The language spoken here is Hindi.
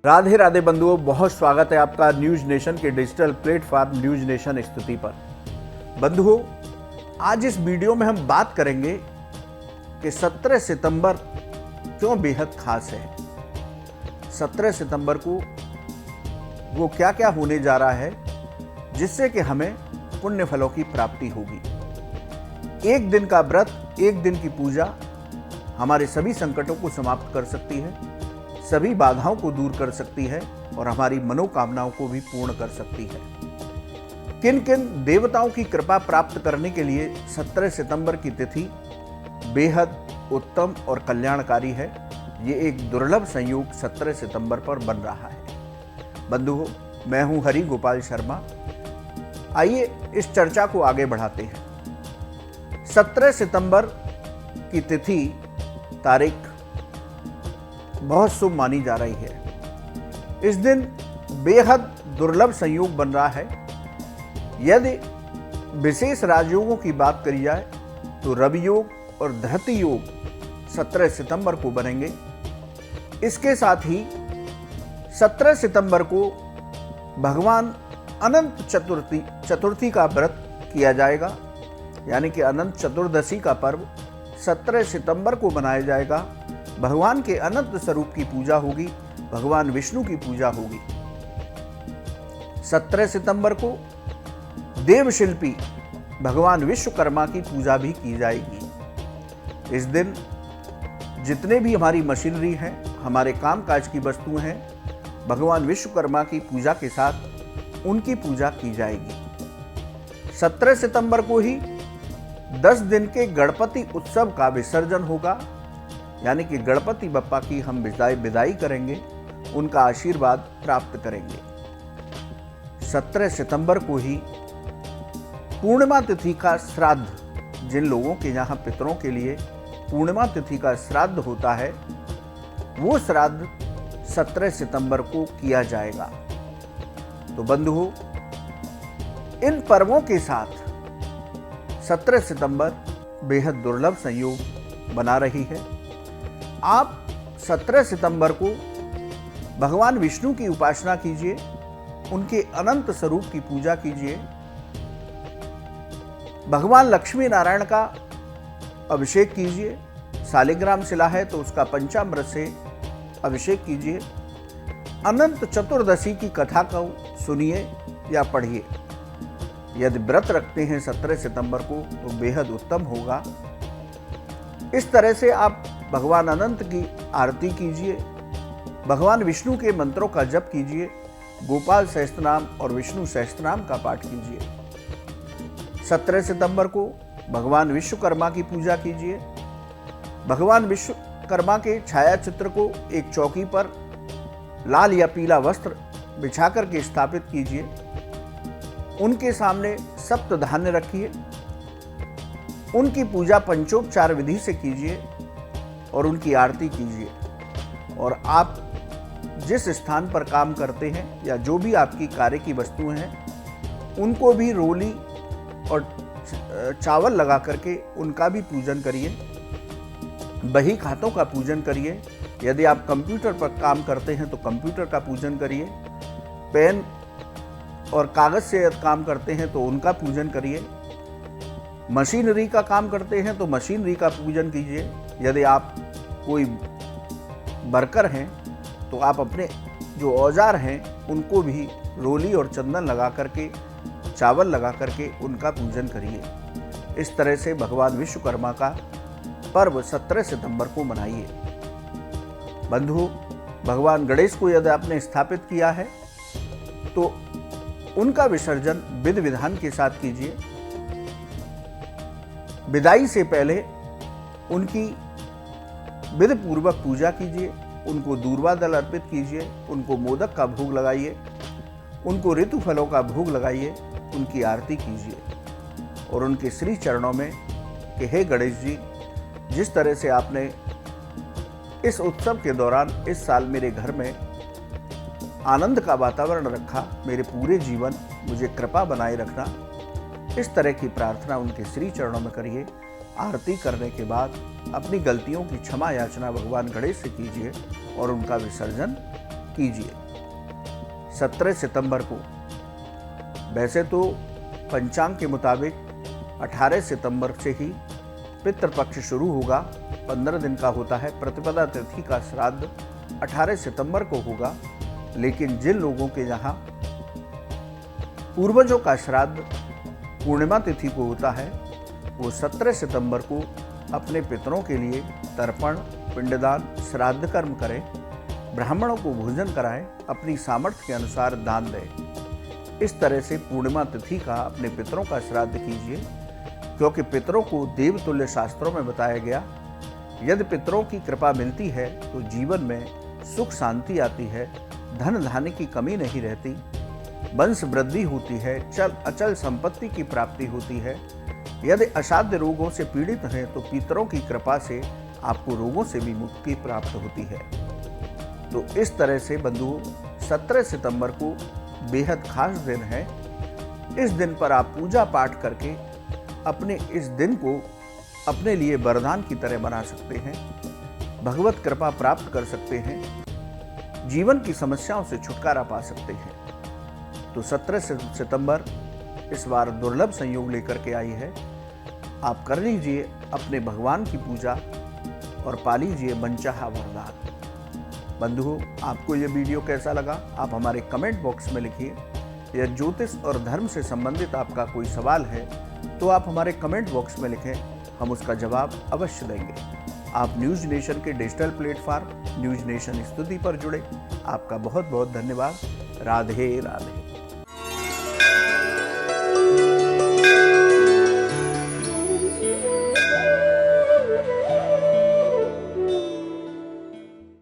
राधे राधे बंधुओं, बहुत स्वागत है आपका न्यूज नेशन के डिजिटल प्लेटफॉर्म न्यूज नेशन स्तुति पर। बंधुओं, आज इस वीडियो में हम बात करेंगे कि 17 सितंबर क्यों बेहद खास है। 17 सितंबर को वो क्या क्या होने जा रहा है जिससे कि हमें पुण्य फलों की प्राप्ति होगी। एक दिन का व्रत, एक दिन की पूजा हमारे सभी संकटों को समाप्त कर सकती है, सभी बाधाओं को दूर कर सकती है और हमारी मनोकामनाओं को भी पूर्ण कर सकती है। किन किन देवताओं की कृपा प्राप्त करने के लिए 17 सितंबर की तिथि बेहद उत्तम और कल्याणकारी है, ये एक दुर्लभ संयोग 17 सितंबर पर बन रहा है। बंधुओं, मैं हूं हरि गोपाल शर्मा। आइए इस चर्चा को आगे बढ़ाते हैं। 17 सितंबर की तिथि तारीख बहुत शुभ मानी जा रही है। इस दिन बेहद दुर्लभ संयोग बन रहा है। यदि विशेष राजयोगों की बात करी जाए तो रवि योग और धरती योग 17 सितंबर को बनेंगे। इसके साथ ही 17 सितंबर को भगवान अनंत चतुर्थी का व्रत किया जाएगा, यानी कि अनंत चतुर्दशी का पर्व 17 सितंबर को मनाया जाएगा। भगवान के अनंत स्वरूप की पूजा होगी, भगवान विष्णु की पूजा होगी। 17 सितंबर को देवशिल्पी भगवान विश्वकर्मा की पूजा भी की जाएगी। इस दिन जितने भी हमारी मशीनरी हैं, हमारे कामकाज की वस्तुएं हैं, भगवान विश्वकर्मा की पूजा के साथ उनकी पूजा की जाएगी। 17 सितंबर को ही 10 दिन के गणपति उत्सव का विसर्जन होगा, यानी कि गणपति बप्पा की हम विदाई करेंगे, उनका आशीर्वाद प्राप्त करेंगे। 17 सितंबर को ही पूर्णिमा तिथि का श्राद्ध, जिन लोगों के यहाँ पितरों के लिए पूर्णिमा तिथि का श्राद्ध होता है, वो श्राद्ध 17 सितंबर को किया जाएगा। तो बंधुओं, इन पर्वों के साथ 17 सितंबर बेहद दुर्लभ संयोग बना रही है। आप 17 सितंबर को भगवान विष्णु की उपासना कीजिए, उनके अनंत स्वरूप की पूजा कीजिए। भगवान लक्ष्मी नारायण का अभिषेक कीजिए। शालिग्राम शिला है तो उसका पंचामृत से अभिषेक कीजिए। अनंत चतुर्दशी की कथा को सुनिए या पढ़िए। यदि व्रत रखते हैं 17 सितंबर को तो बेहद उत्तम होगा। इस तरह से आप भगवान अनंत की आरती कीजिए, भगवान विष्णु के मंत्रों का जप कीजिए, गोपाल सहस्त्रनाम और विष्णु सहस्त्रनाम का पाठ कीजिए। 17 सितंबर को भगवान विश्वकर्मा की पूजा कीजिए। भगवान विश्वकर्मा के छाया चित्र को एक चौकी पर लाल या पीला वस्त्र बिछा करके स्थापित कीजिए। उनके सामने सप्त धान्य रखिए। उनकी पूजा पंचोपचार विधि से कीजिए और उनकी आरती कीजिए। और आप जिस स्थान पर काम करते हैं या जो भी आपकी कार्य की वस्तुएं हैं, उनको भी रोली और चावल लगा करके उनका भी पूजन करिए। बही खातों का पूजन करिए। यदि आप कंप्यूटर पर काम करते हैं तो कंप्यूटर का पूजन करिए। पेन और कागज से यदि काम करते हैं तो उनका पूजन करिए। मशीनरी का काम करते हैं तो मशीनरी का पूजन कीजिए। यदि आप कोई वर्कर हैं तो आप अपने जो औजार हैं उनको भी रोली और चंदन लगा करके, चावल लगा करके उनका पूजन करिए। इस तरह से भगवान विश्वकर्मा का पर्व 17 सितंबर को मनाइए। बंधुओं, भगवान गणेश को यदि आपने स्थापित किया है तो उनका विसर्जन विधि विधान के साथ कीजिए। विदाई से पहले उनकी विधि पूर्वक पूजा कीजिए, उनको दूर्वा दल अर्पित कीजिए, उनको मोदक का भोग लगाइए, उनको ऋतु फलों का भोग लगाइए, उनकी आरती कीजिए और उनके श्री चरणों में कि हे गणेश जी, जिस तरह से आपने इस उत्सव के दौरान इस साल मेरे घर में आनंद का वातावरण रखा, मेरे पूरे जीवन मुझे कृपा बनाए रखना, इस तरह की प्रार्थना उनके श्री चरणों में करिए। आरती करने के बाद अपनी गलतियों की क्षमा याचना भगवान गणेश से कीजिए और उनका विसर्जन कीजिए। 17 सितंबर को, वैसे तो पंचांग के मुताबिक 18 सितंबर से ही पितृपक्ष शुरू होगा, 15 दिन का होता है। प्रतिपदा तिथि का श्राद्ध 18 सितंबर को होगा, लेकिन जिन लोगों के यहाँ पूर्वजों का श्राद्ध पूर्णिमा तिथि को होता है, वो 17 सितंबर को अपने पितरों के लिए तर्पण, पिंडदान, श्राद्ध कर्म करें, ब्राह्मणों को भोजन कराएं, अपनी सामर्थ्य के अनुसार दान दें। इस तरह से पूर्णिमा तिथि का अपने पितरों का श्राद्ध कीजिए, क्योंकि पितरों को देवतुल्य शास्त्रों में बताया गया, यदि पितरों की कृपा मिलती है तो जीवन में सुख शांति आती है, धन धान्य की कमी नहीं रहती, वंश वृद्धि होती है, अचल संपत्ति की प्राप्ति होती है। यदि असाध्य रोगों से पीड़ित हैं तो पितरों की कृपा से आपको रोगों से भी मुक्ति प्राप्त होती है। तो इस तरह से बंधुओं, 17 सितंबर को बेहद खास दिन है। इस दिन पर आप पूजा पाठ करके अपने इस दिन को अपने लिए वरदान की तरह बना सकते हैं, भगवत कृपा प्राप्त कर सकते हैं, जीवन की समस्याओं से छुटकारा पा सकते हैं। तो 17 सितंबर इस बार दुर्लभ संयोग लेकर के आई है। आप कर लीजिए अपने भगवान की पूजा और पा लीजिए मनचाहा वरदान। बंधुओं, आपको ये वीडियो कैसा लगा आप हमारे कमेंट बॉक्स में लिखिए। या ज्योतिष और धर्म से संबंधित आपका कोई सवाल है तो आप हमारे कमेंट बॉक्स में लिखें, हम उसका जवाब अवश्य देंगे। आप न्यूज़ नेशन के डिजिटल प्लेटफॉर्म न्यूज़ नेशन स्तुति पर जुड़े। आपका बहुत बहुत धन्यवाद। राधे राधे।